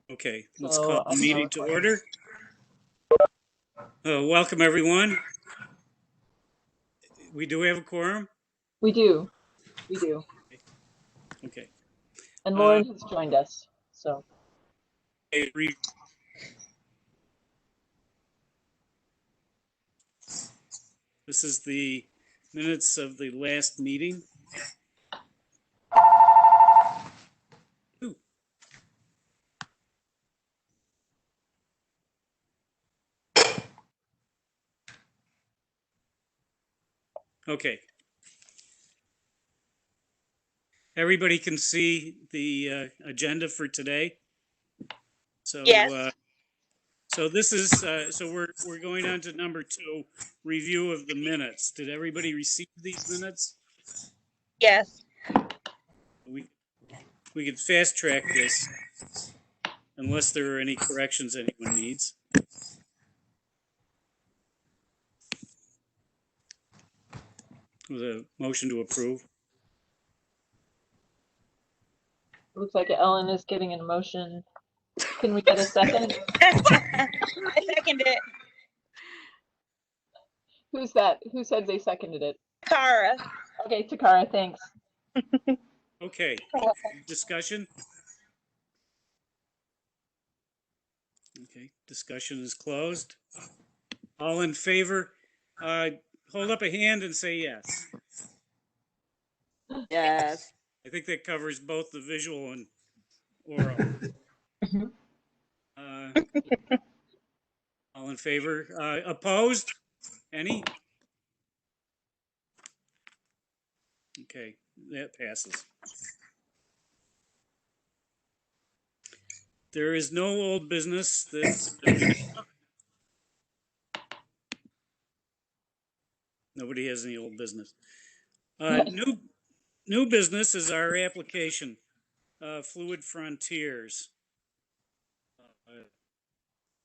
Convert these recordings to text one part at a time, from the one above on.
Okay, let's So call the I'm meeting to order. Welcome, everyone. We do have a quorum? We do. Okay. And Uh, Lauren has joined us. So This is the minutes of the last meeting. Ooh. Okay. Everybody can see the agenda for today. So, Yes. so this is so we're going on to number 2, review of the minutes. Did everybody receive these minutes? Yes. We could fast track this unless there are any corrections anyone needs. With a motion to approve. looks like Ellen is getting an emotion. Can we get a second? I second it. Who's that? Who said they seconded it? Kara. Okay, Takara, thanks. Okay. Discussion? Okay, discussion is closed. All in favor, hold up a hand and say yes. Yes. I think that covers both the visual and oral. All in favor, opposed? Any? Okay, that passes. There is no old business that nobody has any old business. New business is our application, Fluid Frontiers.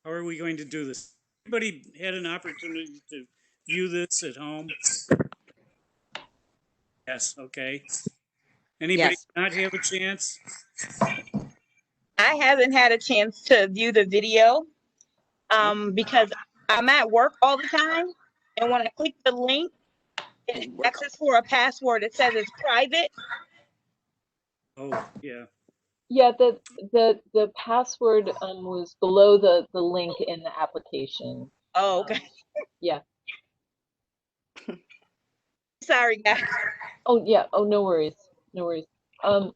How are we going to do this? Everybody had an opportunity to view this at home? Yes, okay. Anybody Yes. not have a chance? I haven't had a chance to view the video because I'm at work all the time. And when I click the link, it asks for a password. It says it's private. Oh, yeah. Yeah, the password was below the link in the application. Oh, okay. Yeah. Sorry, guys. Oh yeah. Oh, no worries. No worries. So,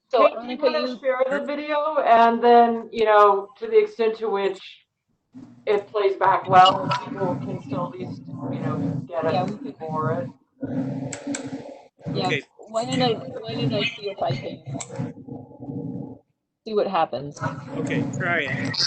So Kate, do you Annika, want to share the video, and then, to the extent to which it plays back well, people can still at least, get yeah, it we could, for it. yeah. okay. Why don't I see if I can see what happens? Okay, try it.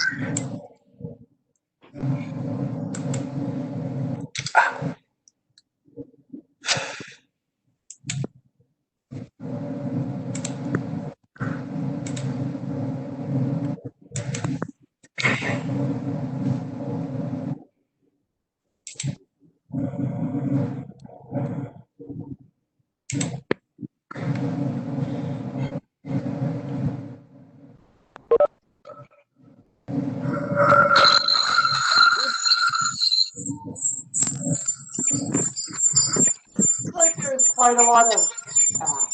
Looks like there's quite a lot of feedback.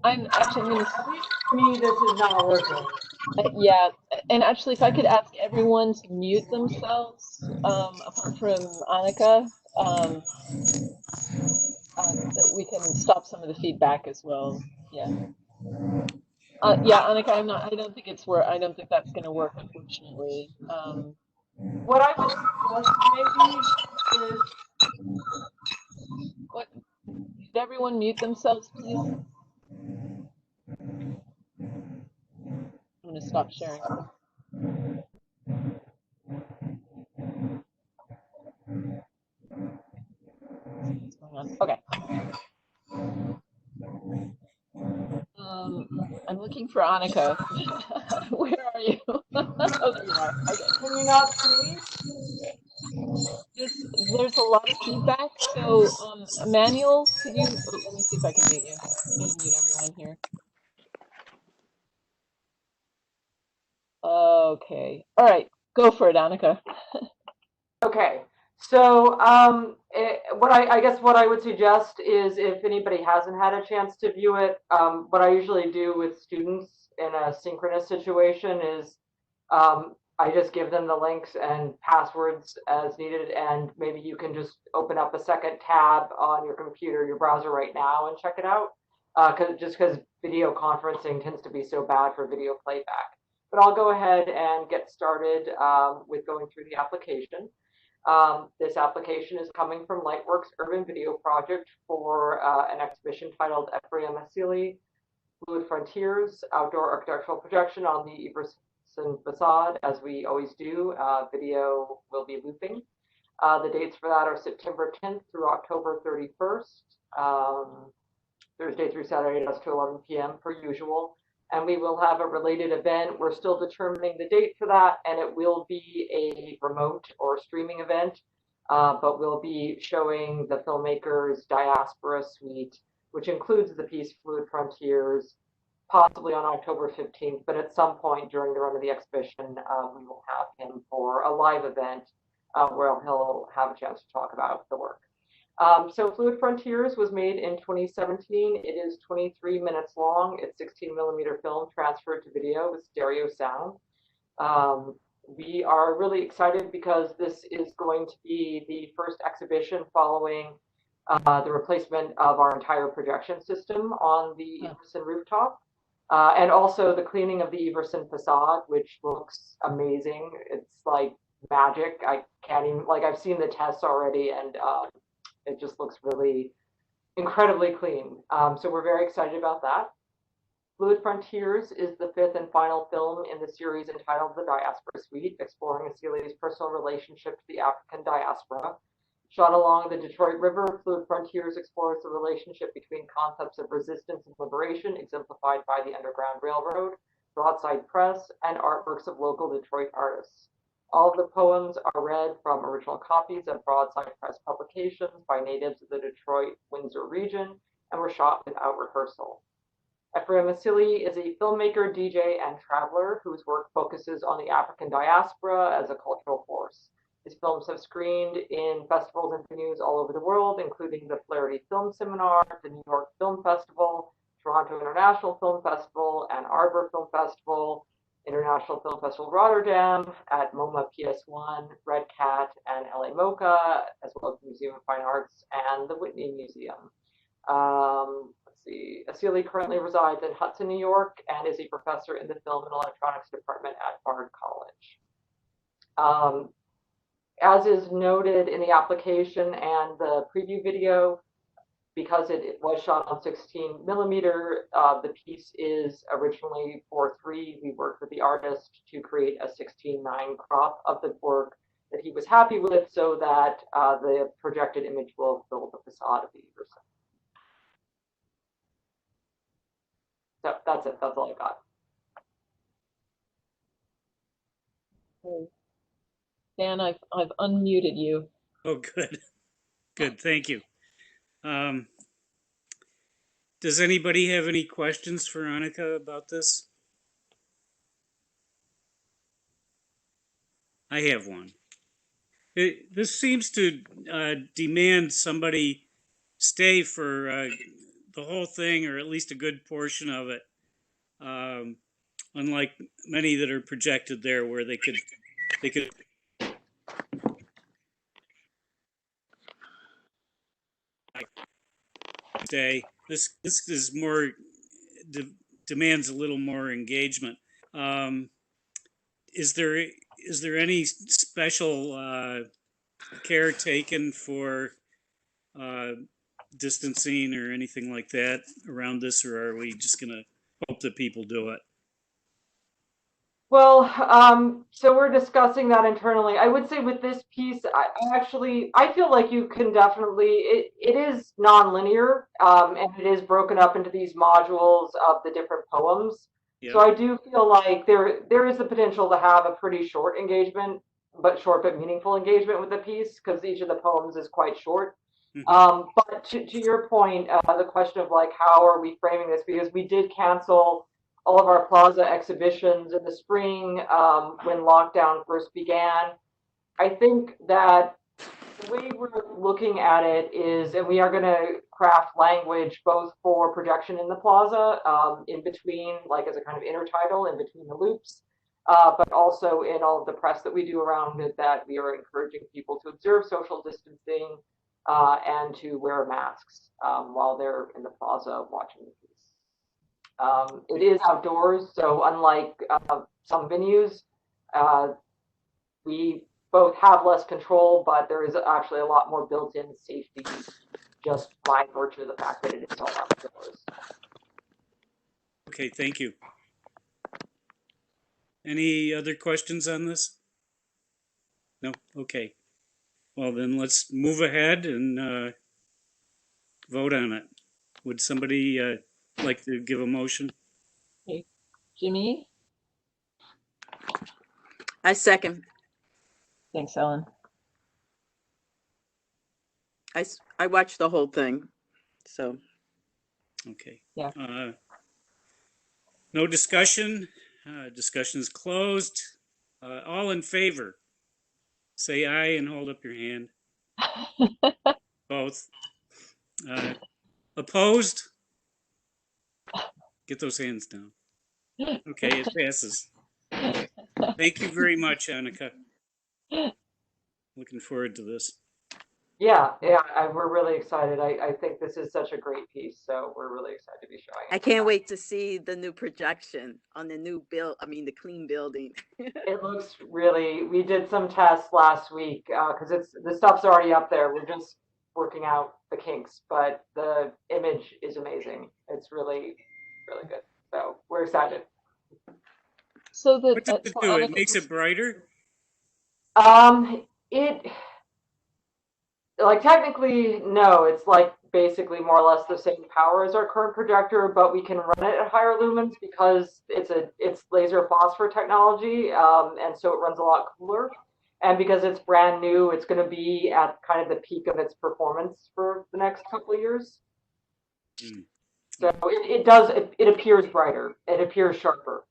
I'm going to. At least for me, this is not working. Yeah, and actually, if I could ask everyone to mute themselves, apart from Annika, that we can stop some of the feedback as well. Yeah. Yeah, Annika, I don't think I don't think that's going to work, unfortunately. What I would suggest maybe is, What? Could everyone mute themselves, please? I'm going to stop sharing. What's going on? Okay. I'm looking for Annika. Where are you? Oh, there you are. Okay. Can you not see me? There's a lot of feedback. So, Emmanuel, could you, oh, let me see if I can mute you. I'm gonna mute everyone here. Okay. All right. Go for it, Annika. Okay. So, I guess what I would suggest is if anybody hasn't had a chance to view it, what I usually do with students in a synchronous situation is I just give them the links and passwords as needed, and maybe you can just open up a second tab on your computer, your browser right now, and check it out. Because video conferencing tends to be so bad for video playback. But I'll go ahead and get started with going through the application. This application is coming from Lightworks Urban Video Project for an exhibition titled Ephraim Asili, Fluid Frontiers, Outdoor Architectural Projection on the Everson Facade. As we always do, video will be looping. The dates for that are September 10th through October 31st, Thursday through Saturday, dusk to 11 p.m. per usual. And we will have a related event. We're still determining the date for that, and it will be a remote or streaming event, but we'll be showing the filmmakers' diaspora suite, which includes the piece Fluid Frontiers, possibly on October 15th, but at some point during the run of the exhibition, we will have him for a live event where he'll have a chance to talk about the work. So Fluid Frontiers was made in 2017. It is 23 minutes long. It's 16mm film transferred to video with stereo sound. We are really excited because this is going to be the first exhibition following the replacement of our entire projection system on the Everson rooftop. And also the cleaning of the Everson facade, which looks amazing. It's like magic. I can't even, like, I've seen the tests already, and it just looks really incredibly clean. So we're very excited about that. Fluid Frontiers is the fifth and final film in the series entitled The Diaspora Suite, exploring Asili's personal relationship to the African diaspora. Shot along the Detroit River, Fluid Frontiers explores the relationship between concepts of resistance and liberation, exemplified by the Underground Railroad, Broadside Press, and artworks of local Detroit artists. All of the poems are read from original copies of Broadside Press publications by natives of the Detroit-Windsor region and were shot without rehearsal. Ephraim Asili is a filmmaker, DJ, and traveler whose work focuses on the African diaspora as a cultural force. His films have screened in festivals and venues all over the world, including the Flaherty Film Seminar, the New York Film Festival, Toronto International Film Festival, Ann Arbor Film Festival, International Film Festival Rotterdam, at MoMA PS1, Red Cat, and LA MoCA, as well as the Museum of Fine Arts and the Whitney Museum. Let's see. Asili currently resides in Hudson, New York, and is a professor in the Film and Electronics Department at Bard College. As is noted in the application and the preview video, because it was shot on 16mm, the piece is originally 4:3. We worked with the artist to create a 16:9 crop of the work that he was happy with, so that the projected image will fill the facade of the Everson. So that's it. That's all I got. Dan, I've unmuted you. Oh, good. Good. Thank you. Does anybody have any questions for Annika about this? I have one. This seems to demand somebody stay for the whole thing, or at least a good portion of it. Unlike many that are projected there, where they could stay. This is more demands a little more engagement. Is there any special care taken for distancing or anything like that around this, or are we just gonna hope that people do it? Well, so we're discussing that internally. I would say with this piece, I feel like you can definitely, it is non-linear, and it is broken up into these modules of the different poems. So Yep. I do feel like there is the potential to have a pretty short engagement, but short but meaningful engagement with the piece, because each of the poems is quite short. Hmm. But to your point, the question of like, how are we framing this? Because we did cancel all of our plaza exhibitions in the spring when lockdown first began. I think that the way we're looking at it is, and we are going to craft language both for projection in the plaza, in between, like as a kind of intertitle in between the loops, but also in all of the press that we do around it, that we are encouraging people to observe social distancing and to wear masks while they're in the plaza watching the piece. It is outdoors, so unlike some venues, uh, we both have less control, but there is actually a lot more built-in safety just by virtue of the fact that it is all outdoors. Okay, thank you. Any other questions on this? No? Okay. Well, then let's move ahead and vote on it. Would somebody like to give a motion? Okay. Jimmy? I second. Thanks, Ellen. I watched the whole thing, so. Okay. Yeah. No discussion. Discussion is closed. All in favor, say aye and hold up your hand. Both. Opposed? Get those hands down. Okay, it passes. Thank you very much, Annika. Looking forward to this. Yeah, we're really excited. I think this is such a great piece, so we're really excited to be showing it. I can't wait to see the new projection on the new the clean building. It looks really, we did some tests last week because the stuff's already up there. We're just working out the kinks, but the image is amazing. It's really, really good. So we're excited. So that What does it so do? It Annika, makes it brighter? It like technically no, it's like basically more or less the same power as our current projector, but we can run it at higher lumens because it's laser phosphor technology, and so it runs a lot cooler. And because it's brand new, it's going to be at kind of the peak of its performance for the next couple of years. Mm. So it appears brighter, it appears sharper,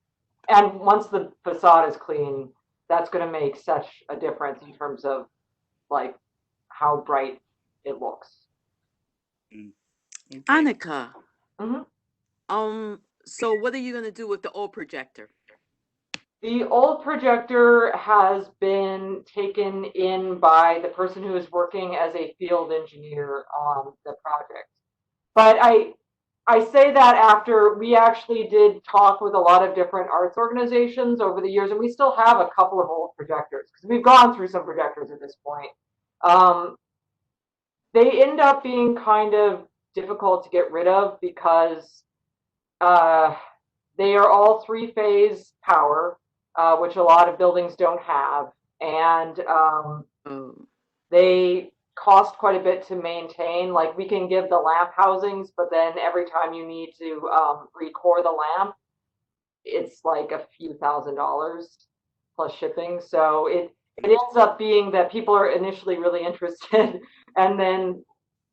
and once the facade is clean, that's going to make such a difference in terms of like how bright it looks. Okay. Annika, Mm-hmm. so what are you gonna do with the old projector? The old projector has been taken in by the person who is working as a field engineer on the project. But I say that after we actually did talk with a lot of different arts organizations over the years, and we still have a couple of old projectors because we've gone through some projectors at this point. They end up being kind of difficult to get rid of because they are all three-phase power, which a lot of buildings don't have, and they cost quite a bit to maintain. Like we can give the lamp housings, but then every time you need to recore the lamp, it's like a few $1,000s plus shipping. So it ends up being that people are initially really interested and then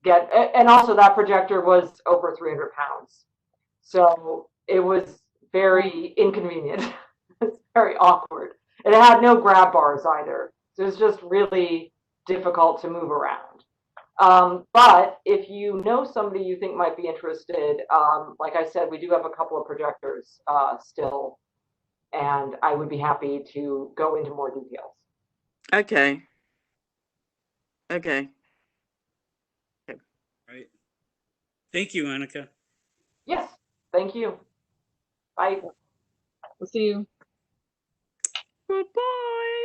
and also that projector was over 300 pounds. So it was very inconvenient. It's very awkward. And it had no grab bars either. So it was just really difficult to move around. But if you know somebody you think might be interested, like I said, we do have a couple of projectors still, and I would be happy to go into more details. Okay. Okay. Right. Thank you, Annika. Yes, thank you. Bye. we'll see you. Goodbye,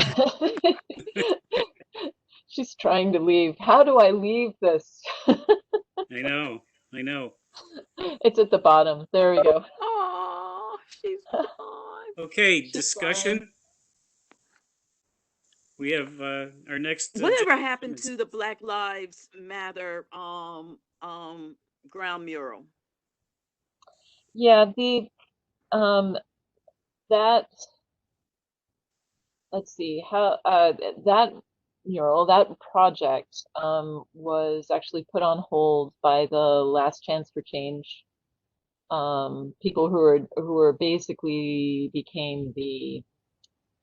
Annika. She's trying to leave. How do I leave this? I know. It's at the bottom. There we go. Oh, she's gone. Okay, Sure. discussion. We have our next. Whatever agenda happened is- to the Black Lives Matter ground mural? Yeah, that, let's see, how that mural, that project was actually put on hold by the Last Chance for Change people who are basically became the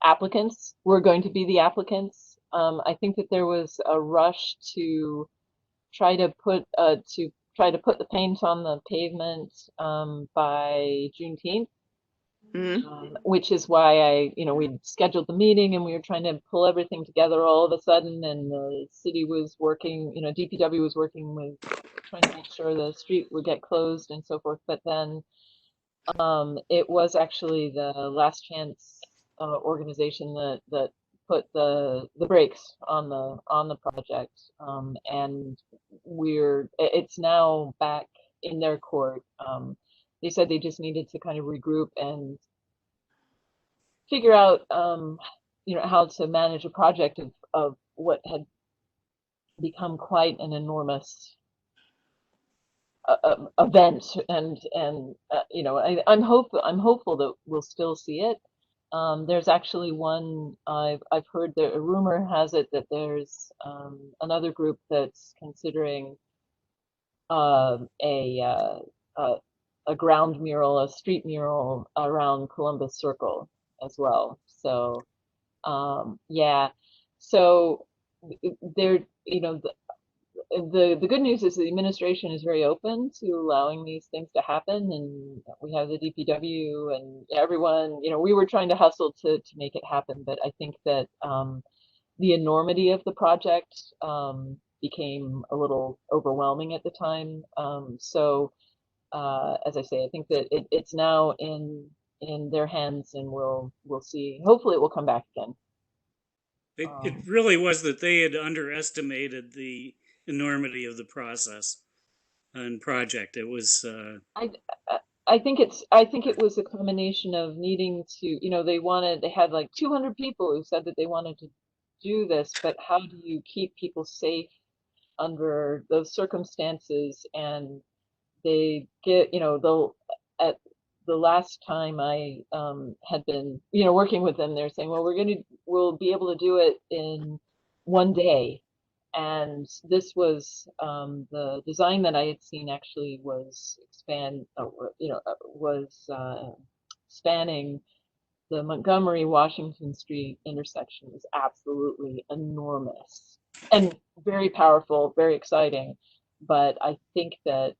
applicants, were going to be the applicants. I think that there was a rush to try to put the paint on the pavement by Juneteenth, which is why we scheduled the meeting and we were trying to pull everything together all of a sudden, and the city was working, DPW was working with trying to make sure the street would get closed and so forth. But then it was actually the Last Chance organization that put the brakes on the project, and it's now back in their court. They said they just needed to kind of regroup and figure out how to manage a project of what had become quite an enormous event, and I'm hopeful that we'll still see it. There's actually one I've heard that a rumor has it that there's another group that's considering a ground mural, a street mural around Columbus Circle as well. So yeah, so there, the good news is the administration is very open to allowing these things to happen, and we have the DPW and everyone. We were trying to hustle to make it happen, but I think that the enormity of the project became a little overwhelming at the time. So as I say, I think that it's now in their hands, and we'll see. Hopefully, it will come back again. It really was that they had underestimated the enormity of the process and project. It was. I think it was a combination of needing to, they had like 200 people who said that they wanted to do this, but how do you keep people safe under those circumstances? And they get, they'll, at the last time I had been, working with them, they're saying, well, we'll be able to do it in one day. And this was the design that I had seen actually was spanning the Montgomery Washington Street intersection. Was absolutely enormous and very powerful, very exciting. But I think that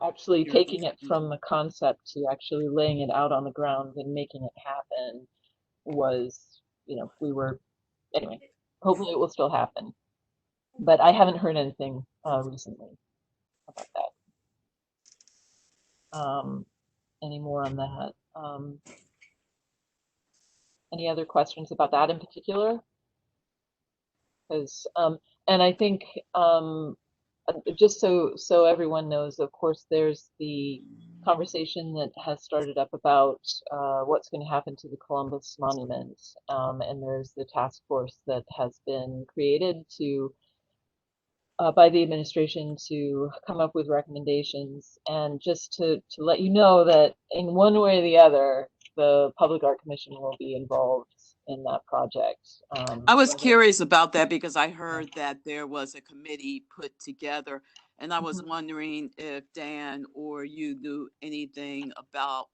actually taking it from the concept to actually laying it out on the ground and making it happen was, we were, anyway, hopefully it will still happen. But I haven't heard anything recently about that. Any more on that? Any other questions about that in particular? Because, and I think, just so everyone knows, of course, there's the conversation that has started up about what's going to happen to the Columbus Monument, and there's the task force that has been created by the administration to come up with recommendations. And just to let you know that in one way or the other, the Public Art Commission will be involved in that project. I was curious about that because I heard that there was a committee put together, and I was wondering if Dan or you knew anything about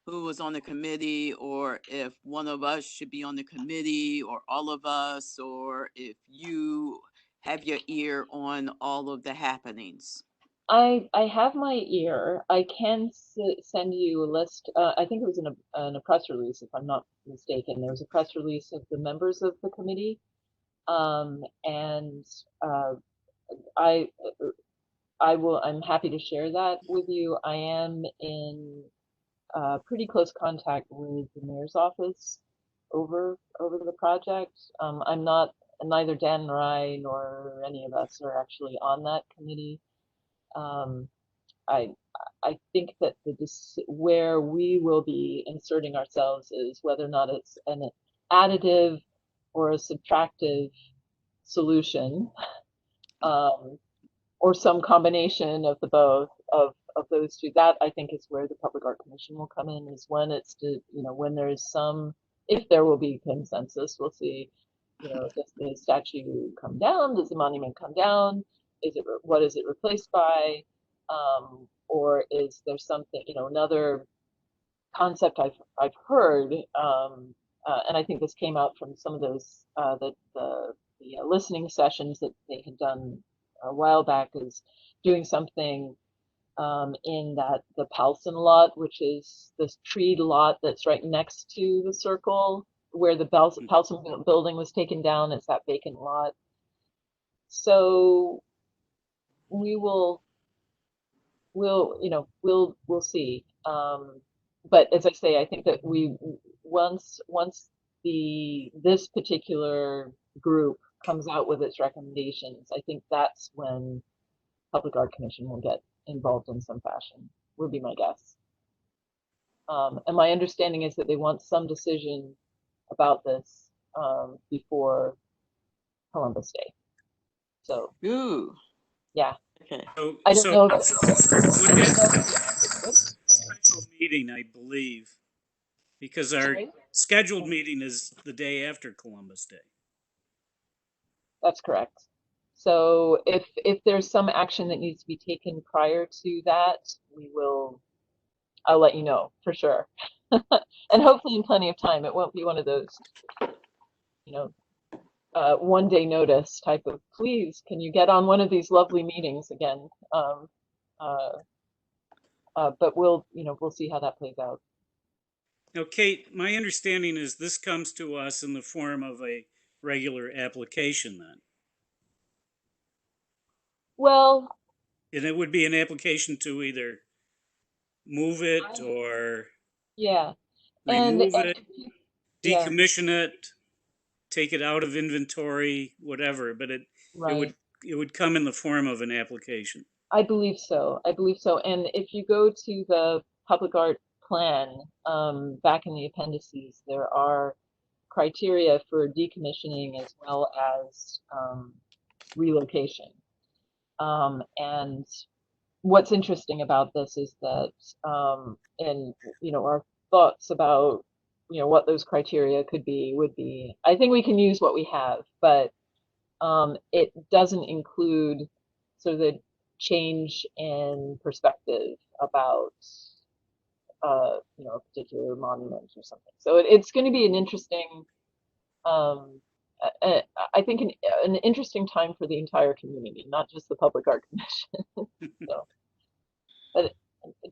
who was on the committee, or if one of us should be on the committee, or all of us, or if you have your ear on all of the happenings. I have my ear. I can send you a list. I think it was in a press release, if I'm not mistaken. There was a press release of the members of the committee, and I I'm happy to share that with you. I am in pretty close contact with the mayor's office over the project. I'm not, neither Dan nor I nor any of us are actually on that committee. I I think that where we will be inserting ourselves is whether or not it's an additive or a subtractive solution, or some combination of the both of those two. That I think is where the Public Art Commission will come in, is when it's to, when there's some, if there will be consensus, we'll see, does the statue come down? Does the monument come down? What is it replaced by? Or is there something, another concept I've heard, and I think this came out from some of those the listening sessions that they had done a while back, is doing something in the Paulson lot, which is this treed lot that's right next to the circle where the Paulson building was taken down. It's that vacant lot. So we'll see. But as I say, I think that once this particular group comes out with its recommendations, I think that's when Public Art Commission will get involved in some fashion, would be my guess. And my understanding is that they want some decision about this before Columbus Day. So, Ooh. yeah. Okay. I don't know. With that special meeting, I believe, because our scheduled meeting is the day after Columbus Day. That's correct. So if there's some action that needs to be taken prior to that, I'll let you know for sure. And hopefully in plenty of time. It won't be one of those, 1 day notice type of, please, can you get on one of these lovely meetings again? But we'll see how that plays out. Now, Kate, my understanding is this comes to us in the form of a regular application then. Well, And it would be an application to either move it or remove it, decommission it, take it out of inventory, whatever. But it would come in the form of an application. I believe so. And if you go to the public art plan, back in the appendices, there are criteria for decommissioning as well as relocation. And what's interesting about this is that, and our thoughts about what those criteria would be. I think we can use what we have, but it doesn't include sort of the change in perspective about a particular monument or something. So it's going to be an interesting, I think an interesting time for the entire community, not just the Public Art Commission. So, but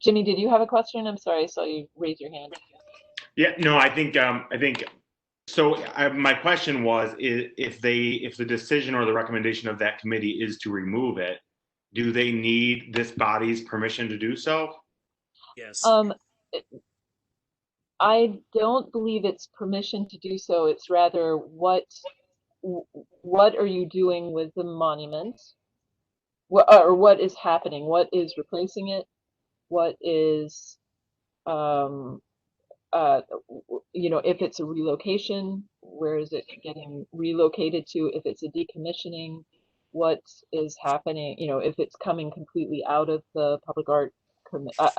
Jimmy, did you have a question? I'm sorry, I saw you raise your hand. Yeah, no, I think so. My question was, if the decision or the recommendation of that committee is to remove it, do they need this body's permission to do so? Yes. I don't believe it's permission to do so. It's rather what are you doing with the monument? Or what is happening? What is replacing it? What is if it's a relocation, where is it getting relocated to? If it's a decommissioning, what is happening? If it's coming completely out of the public art,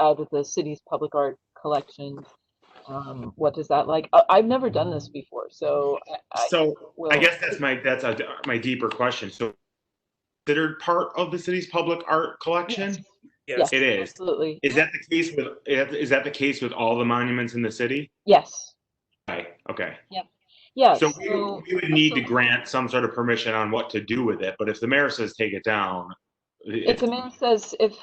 out of the city's public art collection, what does that like? I've never done this before, so I guess that's my deeper question. So, considered part of the city's public art collection? Yes, it is. Absolutely. Is that the case with all the monuments in the city? Yes. Okay. Yep. Yeah. So we would need to grant some sort of permission on what to do with it. But if the mayor says take it down, if the mayor says if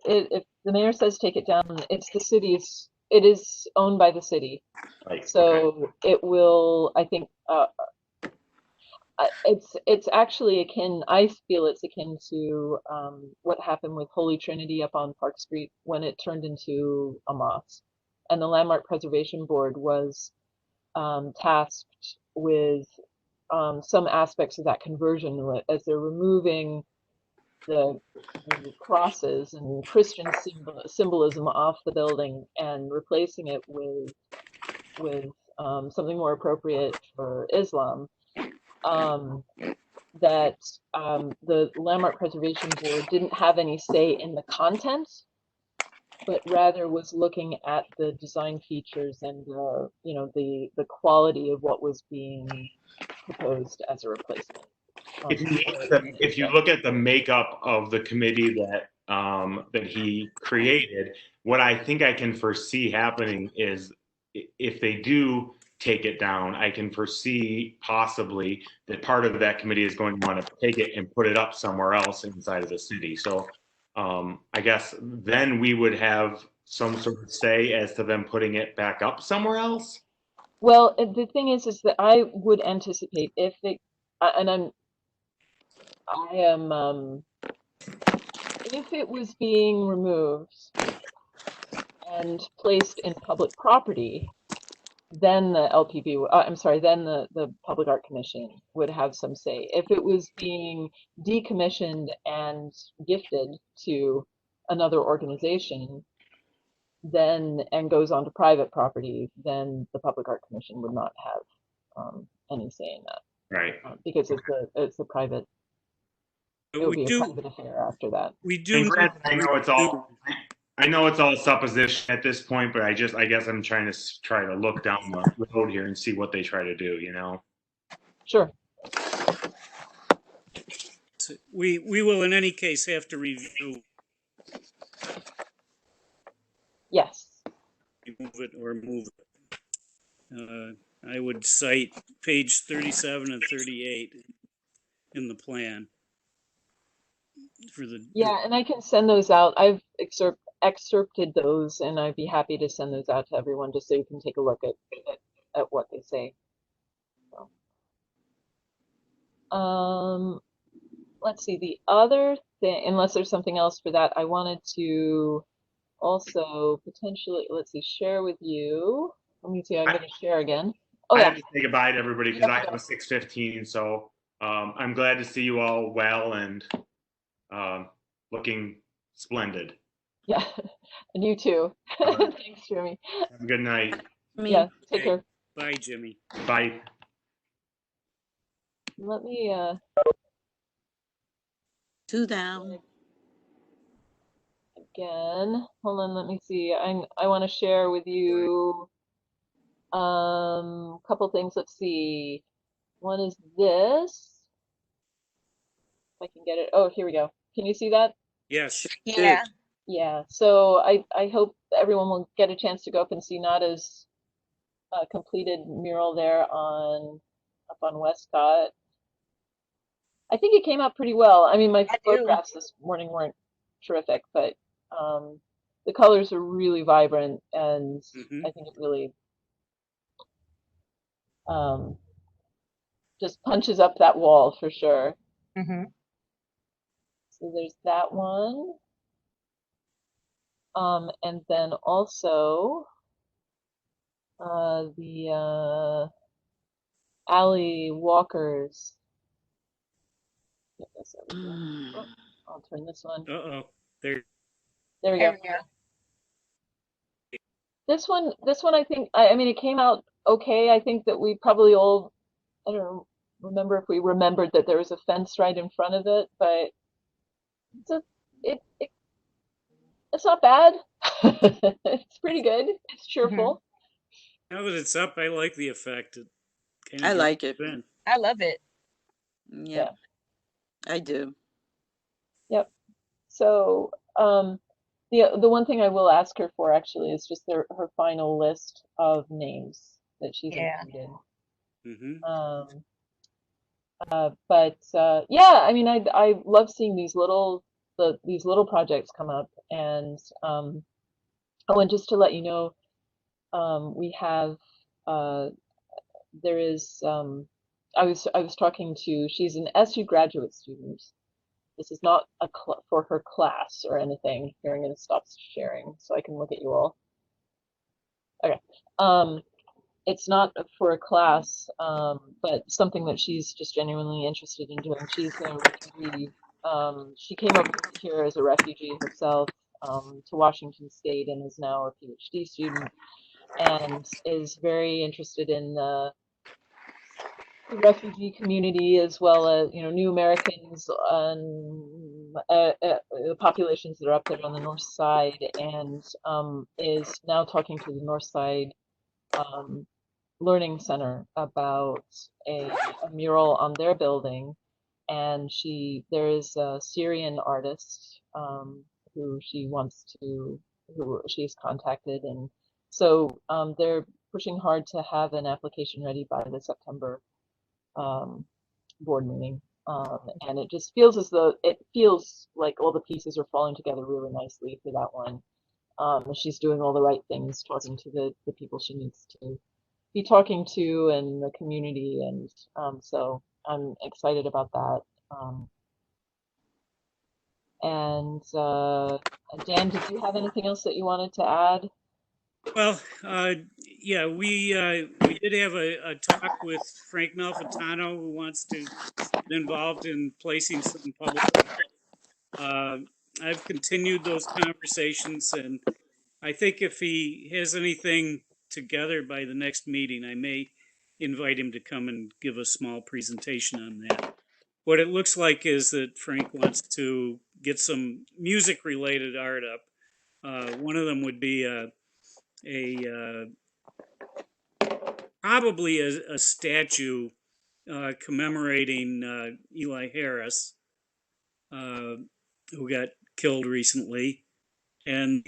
the mayor says take it down, it's the city's. It is owned by the city, so it will. I think it's actually akin. I feel it's akin to what happened with Holy Trinity up on Park Street when it turned into a mosque, and the Landmark Preservation Board was tasked with some aspects of that conversion as they're removing the crosses and Christian symbolism off the building and replacing it with something more appropriate for Islam. That the Landmark Preservation Board didn't have any say in the content, but rather was looking at the design features and the quality of what was being proposed as a replacement. If you look at the makeup of the committee that he created, what I think I can foresee happening is if they do take it down, I can foresee possibly that part of that committee is going to want to take it and put it up somewhere else inside of the city. So I guess then we would have some sort of say as to them putting it back up somewhere else. Well, the thing is that I would anticipate if it, and if it was being removed and placed in public property, then the then the Public Art Commission would have some say. If it was being decommissioned and gifted to another organization, then and goes onto private property, then the Public Art Commission would not have any say in that. Right. Because it's a private. It would be a private affair after that. We do. I know it's all supposition at this point, but I guess I'm trying to look down the road here and see what they try to do. Sure. We will in any case have to review. Yes. Remove it or move it. I would cite page 37 and 38 in the plan. Yeah, and I can send those out. I've excerpted those, and I'd be happy to send those out to everyone just so you can take a look at what they say. So, let's see, the other thing, unless there's something else for that, I wanted to also potentially, let's see, share with you. Let me see, I'm going to share again. Oh, I yeah. have to say goodbye to everybody because I have a 6:15, so I'm glad to see you all well and looking splendid. Yeah, and you too. Thanks, Jimmy. Have a good night. Yeah, take care. Bye, Jimmy. Bye. Let me 2 down. Again, hold on, let me see. I want to share with you a couple things. Let's see. One is this. If I can get it. Oh, here we go. Can you see that? Yes. Yeah. Yeah. So I hope everyone will get a chance to go up and see Nada's completed mural there up on Westcott. I think it came out pretty well. I mean, my photographs this morning weren't terrific, but the colors are really vibrant, and I think it really just punches up that wall for sure. So there's that one. And then also the alley walkers. Oh, I'll turn this one. There we go. This one, I think, I mean, it came out okay. I think that we probably all, I don't remember if we remembered that there was a fence right in front of it, but it's not bad. It's pretty good. It's cheerful. Now that it's up, I like the effect. I like it. I love it. Yeah, I do. Yep. So the one thing I will ask her for actually is just her final list of names that she's included. But yeah, I mean, I love seeing these little projects come up, and oh, and just to let you know, we have there is I was talking to, she's an SU graduate student. This is not for her class or anything. Here, I'm going to stop sharing so I can look at you all. Okay. It's not for a class, but something that she's just genuinely interested in doing. She's a refugee She came over here as a refugee herself to Washington State and is now a PhD student and is very interested in the refugee community as well as new Americans and the populations that are up there on the north side, and is now talking to the North Side Learning Center about a mural on their building. And there is a Syrian artist who who she's contacted, and so they're pushing hard to have an application ready by the September board meeting. And it just feels as though it feels like all the pieces are falling together really nicely for that one. She's doing all the right things, talking to the people she needs to be talking to and the community, and so I'm excited about that. And Dan, did you have anything else that you wanted to add? Well, yeah, we did have a talk with Frank Malfitano, who wants to get involved in placing some public art. I've continued those conversations, and I think if he has anything together by the next meeting, I may invite him to come and give a small presentation on that. What it looks like is that Frank wants to get some music related art up. One of them would be a probably a statue commemorating Eli Harris, who got killed recently, and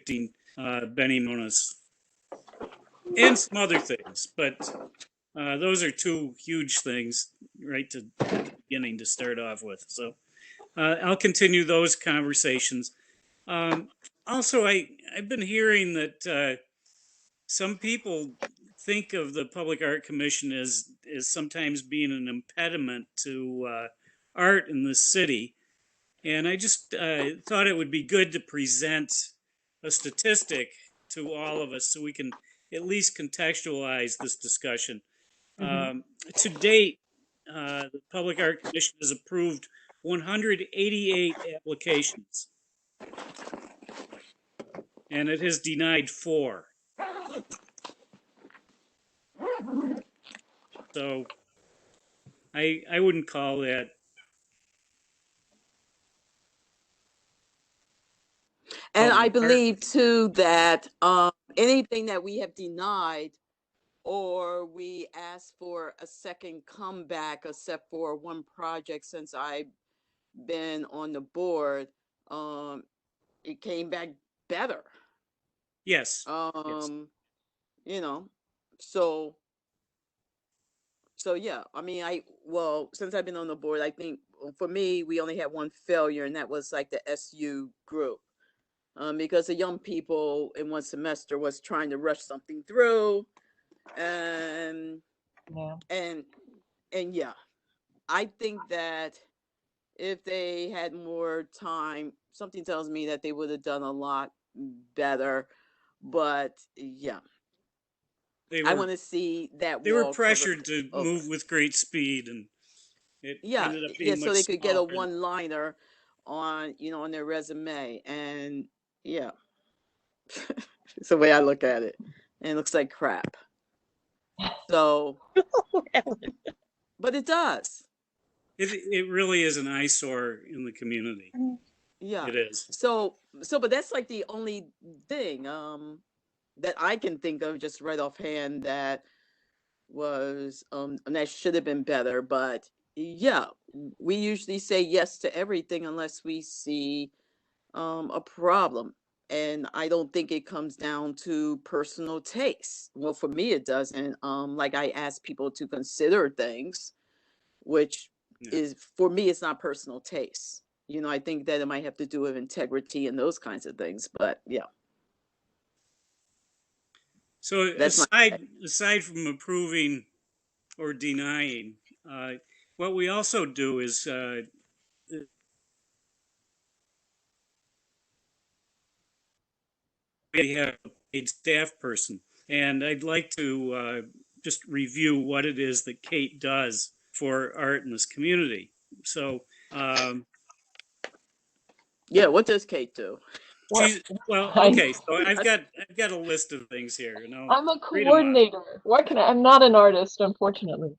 Benny Moniz, and some other things. But those are two huge things right at the beginning to start off with. So I'll continue those conversations. Also, I've been hearing that some people think of the Public Art Commission as sometimes being an impediment to art in the city. And I just thought it would be good to present a statistic to all of us so we can at least contextualize this discussion. To date, the Public Art Commission has approved 188 applications, and it has denied 4. So I wouldn't call that. And I believe too that anything that we have denied or we asked for a second comeback, except for one project since I've been on the board, it came back better. Yes. Yes. You know, so yeah, I mean, since I've been on the board, I think for me, we only had one failure, and that was like the SU group. Because the young people in one semester was trying to rush something through, and Yeah. and yeah, I think that if they had more time, something tells me that they would have done a lot better. But yeah, I want to see that they were wall pressured to move with great speed, and it ended up being so much they could get a smaller. one-liner on on their resume, and yeah. It's the way I look at it. And it looks like crap. So, but it does. It really is an eyesore in the community. Yeah. It is. So, but that's like the only thing that I can think of just right offhand that was and that should have been better. But yeah, we usually say yes to everything unless we see a problem. And I don't think it comes down to personal taste. Well, for me, it doesn't. Like I ask people to consider things, which is for me, it's not personal taste. I think that it might have to do with integrity and those kinds of things. But yeah. So aside from approving or denying, what we also do is we have a paid staff person, and I'd like to just review what it is that Kate does for art in this community. So, Yeah, what does Kate do? she's, well, okay, so I've got a list of things here, and I'll I'm a read them off. coordinator. What can I'm not an artist, unfortunately.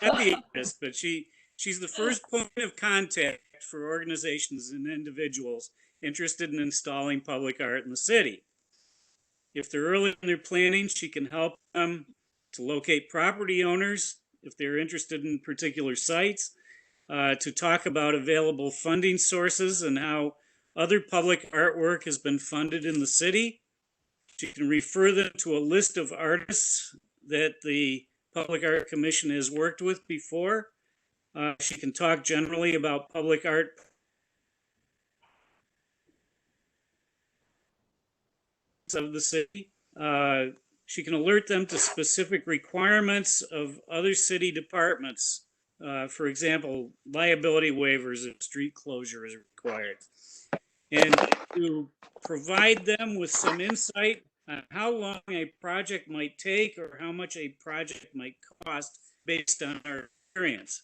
Not the artist, but she's the first point of contact for organizations and individuals interested in installing public art in the city. If they're early in their planning, she can help them to locate property owners if they're interested in particular sites, to talk about available funding sources and how other public artwork has been funded in the city. She can refer them to a list of artists that the Public Art Commission has worked with before. She can talk generally about public art of the city. She can alert them to specific requirements of other city departments. For example, liability waivers if street closure is required. And to provide them with some insight on how long a project might take or how much a project might cost based on our experience.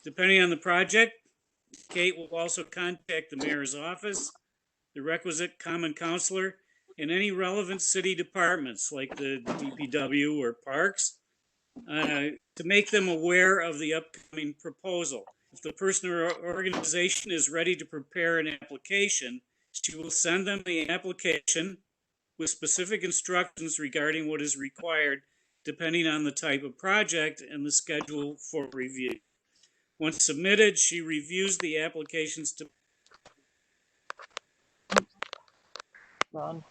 Depending on the project, Kate will also contact the mayor's office, the requisite common counselor, and any relevant city departments like the DPW or parks to make them aware of the upcoming proposal. If the person or organization is ready to prepare an application, she will send them the application with specific instructions regarding what is required depending on the type of project and the schedule for review. Once submitted, she reviews the applications to Ron.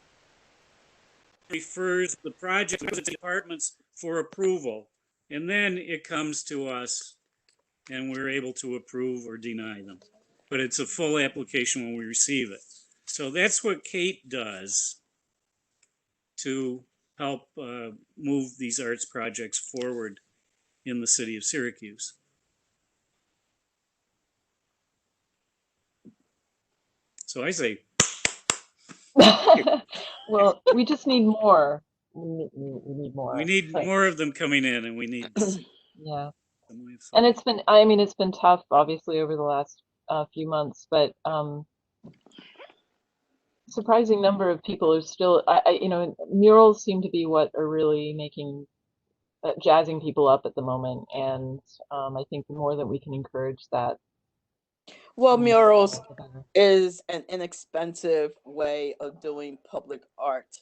refers the project to the departments for approval, and then it comes to us and we're able to approve or deny them. But it's a full application when we receive it. So that's what Kate does to help move these arts projects forward in the city of Syracuse. So I say, Well, we just need more. We need more. we need more of them coming in, and we need Yeah. some way of And it's been, I mean, it's been tough, obviously, over the last few months, but surprising number of people are still, you know, murals seem to be what are really making, jazzing people up at the moment. And I think the more that we can encourage that. Well, murals the better. is an inexpensive way of doing public art,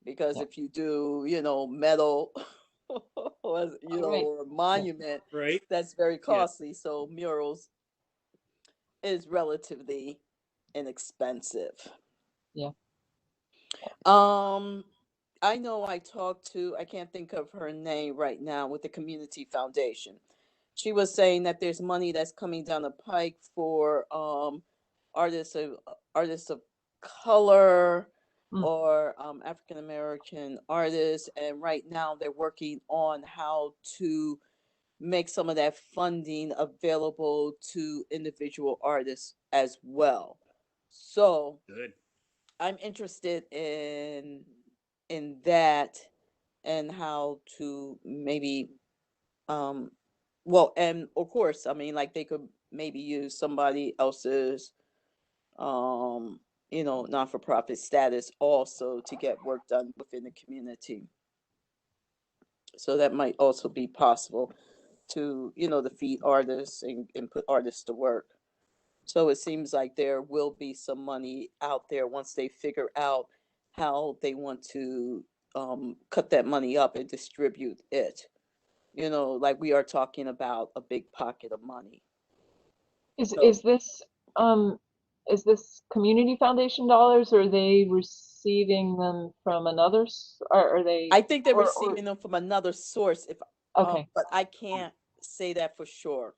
because Yeah. if you do, you know, metal or, you know, Right. or a monument, right. that's very costly. So murals is relatively inexpensive. Yeah. I know I talked to, I can't think of her name right now, with the Community Foundation. She was saying that there's money that's coming down the pike for artists of color or African American artists, and right now they're working on how to make some of that funding available to individual artists as well. So Good. I'm interested in that, and how to maybe well, and of course, I mean, like, they could maybe use somebody else's you know, non-for-profit status also to get work done within the community. So that might also be possible to, you know, to feed artists and put artists to work. So it seems like there will be some money out there once they figure out how they want to cut that money up and distribute it. You know, like, we are talking about a big pocket of money. Is So is this community foundation dollars, or are they receiving them from another, or are they, I think they're or receiving them from another source, if okay. but I can't say that for sure.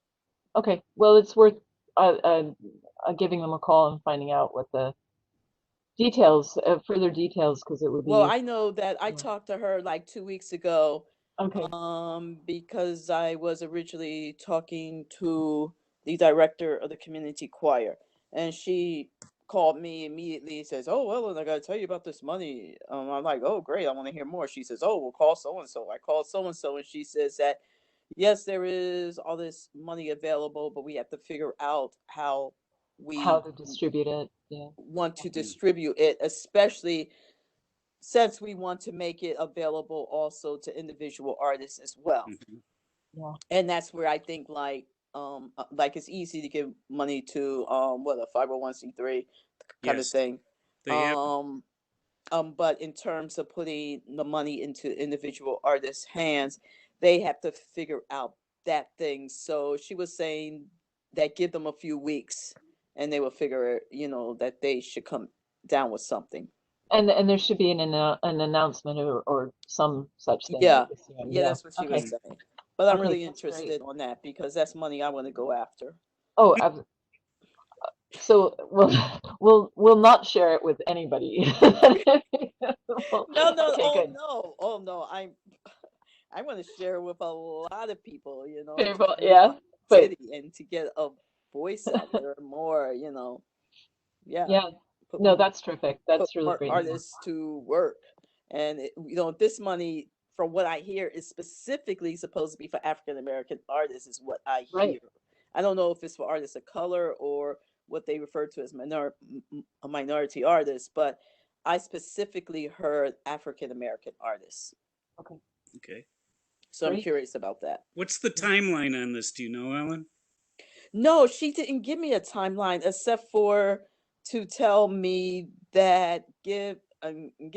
Okay, well, it's worth giving them a call and finding out what the details, further details, because it would Well, be. I know that I Yeah. talked to her like 2 weeks ago, Okay. because I was originally talking to the director of the community choir, and she called me immediately and says, "Oh, Ellen, I got to tell you about this money." I'm like, "Oh, great. I want to hear more." She says, "Oh, we'll call so-and-so." I called so-and-so and she says that, yes, there is all this money available, but we have to figure out how How we to distribute it. Yeah. want to distribute it, especially since we want to make it available also to individual artists as well. Mhm. Yeah. And that's where I think like it's easy to give money to what, a 501c3 kind of Yes, thing. they have. Um but in terms of putting the money into individual artists' hands, they have to figure out that thing. So she was saying that give them a few weeks and they will figure, that they should come down with something. And there should be an announcement or some such thing, I Yeah. assume. Yeah, Yeah. that's what she was Okay. saying. But I'm Okay, really that's great. interested on that because that's money I want to go after. Oh, so we'll not share it with anybody. We'll- No, no, okay, oh good. no, oh no. I want to share with a lot of people, to People, promote yeah, my but city and to get a voice out there more, yeah, yeah, put no, more that's terrific. That's really great news. artists to work. And this money, from what I hear, is specifically supposed to be for African American artists, is what I Right. hear. I don't know if it's for artists of color or what they refer to as minority artists, but I specifically heard African American artists. Okay, Okay. So I'm great. curious about that. What's the timeline on this? Do you know, Ellen? No, she didn't give me a timeline except for to tell me that give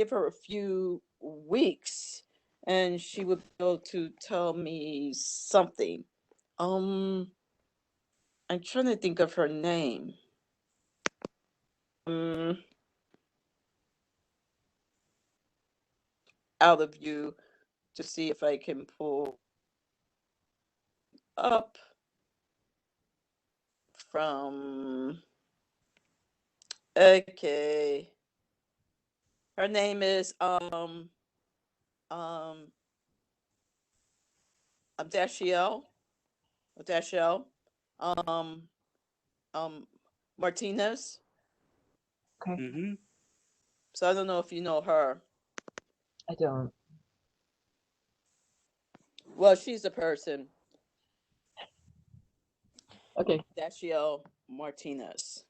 her a few weeks and she would be able to tell me something. Um, I'm trying to think of her name. Um, Out of you to see if I can pull up from. Okay, her name is um Dashiell Dashiell um um Martinez. Okay, Mm-hmm. So I don't know if you know her. I don't. Well, she's a person, Okay, Dashiell Martinez.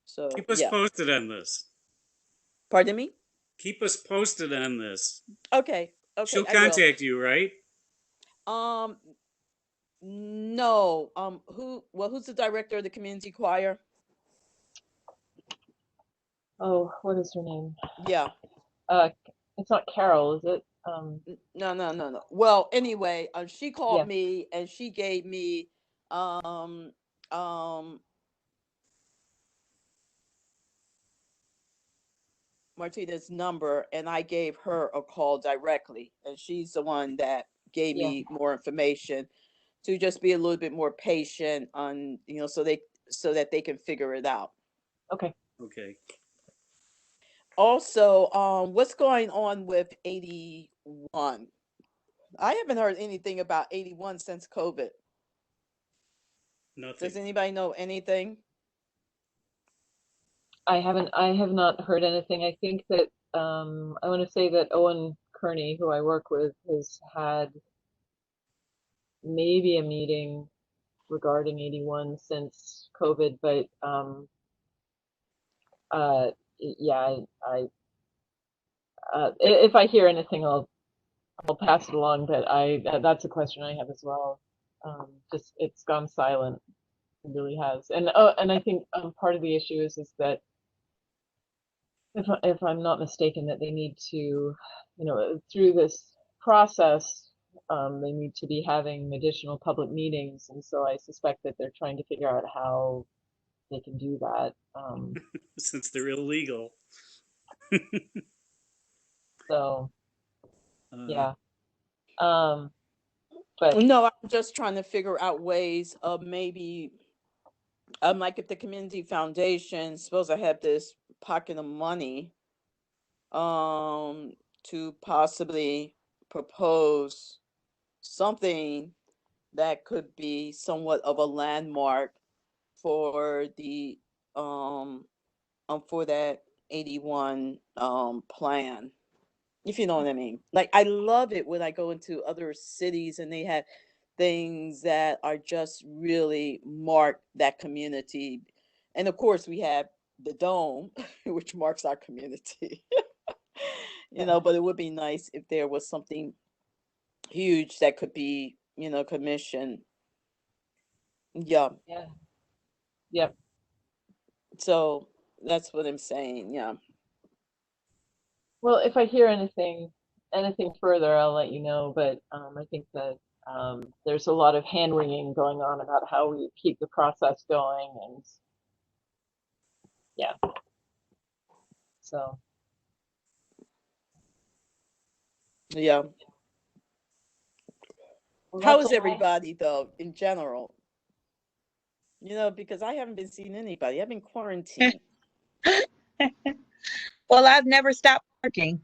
So Keep us yeah. posted on this. Pardon me? Keep us posted on this. Okay, okay, She'll I will. contact you, right? Um, no. Who's the director of the community choir? oh, what is her name? Yeah. Uh, it's not Carol, is it? No, no, no, no. Well, anyway, she called Yeah, me and she gave me um um Martina's number, and I gave her a call directly, and she's the one that gave yeah, me more information to just be a little bit more patient on, so that they can figure it out. okay. Okay. Also, what's going on with 81? I haven't heard anything about 81 since COVID. Nothing. Does anybody know anything? I have not heard anything. I think that I want to say that Owen Kearney, who I work with, has had maybe a meeting regarding 81 since COVID, but yeah, if I hear anything, I'll pass it along. But that's a question I have as well. Just it's gone silent. It really has. And I think part of the issue is that if I'm not mistaken, that they need to, through this process, they need to be having additional public meetings, and so I suspect that they're trying to figure out how they can do that. Since they're illegal. So Uh, yeah, um, but No, I'm just trying to figure out ways of maybe, like if the community foundation supposed to have this pocket of money, um, to possibly propose something that could be somewhat of a landmark for the um for that 81 plan, if you know what I mean. Like, I love it when I go into other cities and they have things that are just really mark that community. And of course, we have the dome, which marks our community. But it would be nice if there was something huge that could be, commissioned. Yeah. Yeah. Yep. So that's what I'm saying. Yeah. Well, if I hear anything further, I'll let you know. But I think that there's a lot of hand wringing going on about how we keep the process going, and yeah. So Yeah. well, How that's is all everybody though in general? Because I haven't been seeing anybody. I've been quarantined. Well, I've never stopped working.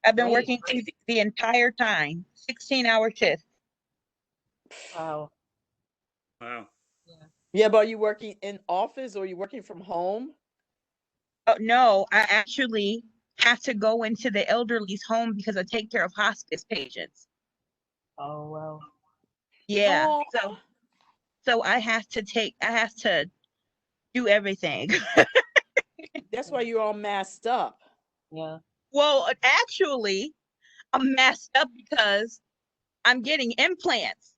I've been Great. working the entire time, 16-hour shift. Wow. Wow. Yeah. Yeah, but are you working in office or are you working from home? Oh, no, I actually have to go into the elderly's home because I take care of hospice patients. Oh wow. Yeah. Oh, So I have to do everything. that's why you're all masked up. Yeah. Well, actually, I'm messed up because I'm getting implants.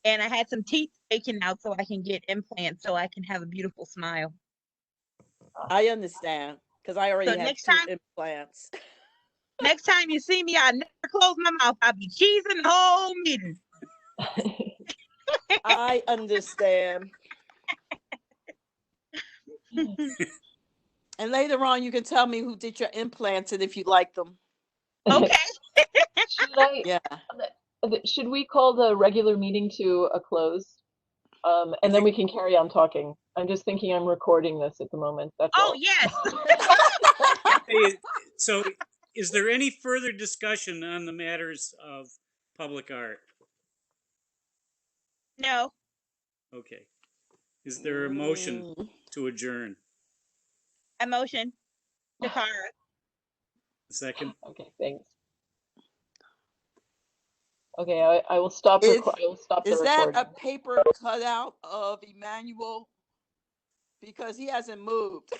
And I had some teeth taken out so I can get implants so I can have a beautiful smile. I understand because I already So have next 2 time implants. you see me, I never close my mouth. I'll be cheesing the whole meeting. I understand. And later on, you can tell me who did your implants and if you like them. Okay. Yeah. Should we call the regular meeting to a close? And then we can carry on talking. I'm just thinking I'm recording this at the moment. That's Oh, all. yes. Hey, so is there any further discussion on the matters of public art? No. Okay. Is there a motion to adjourn? A motion to Kara. Second? Okay, thanks. Okay, I will stop. I will stop the Is that recording. a paper cutout of Emmanuel? Because he hasn't moved.